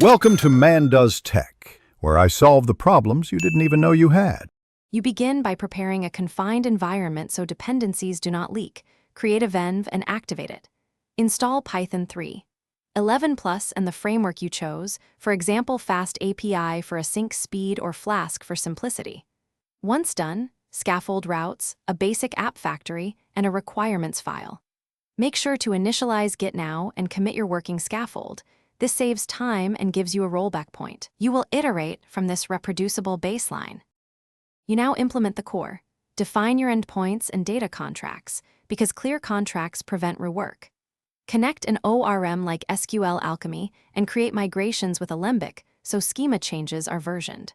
Welcome to Man Does Tech, where I solve the problems you didn't even know you had. You begin by preparing a confined environment so dependencies do not leak. Create a venv and activate it. Install Python 3. 11 Plus and the framework you chose, for example Fast API for async speed or Flask for simplicity. Once done, scaffold routes, a basic app factory, and a requirements file. Make sure to initialize Git now and commit your working scaffold. This saves time and gives you a rollback point. You will iterate from this reproducible baseline. You now implement the core. Define your endpoints and data contracts, because clear contracts prevent rework. Connect an ORM like SQL Alchemy and create migrations with Alembic so schema changes are versioned.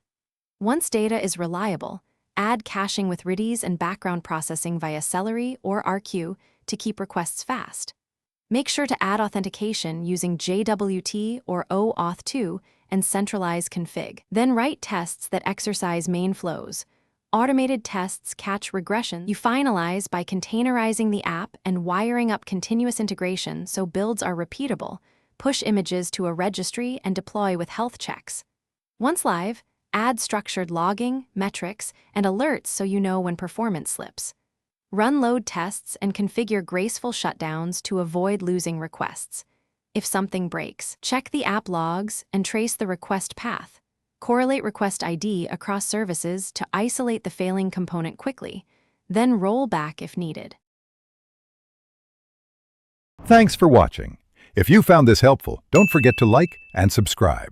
Once data is reliable, add caching with Redis and background processing via Celery or RQ to keep requests fast. Make sure to add authentication using JWT or OAuth2 and centralize config. Then write tests that exercise main flows. Automated tests catch regression. You finalize by containerizing the app and wiring up continuous integration so builds are repeatable. Push images to a registry and deploy with health checks. Once live, add structured logging, metrics, and alerts so you know when performance slips. Run load tests and configure graceful shutdowns to avoid losing requests. If something breaks, check the app logs and trace the request path. Correlate request ID across services to isolate the failing component quickly, then roll back if needed. Thanks for watching. If you found this helpful, don't forget to like and subscribe.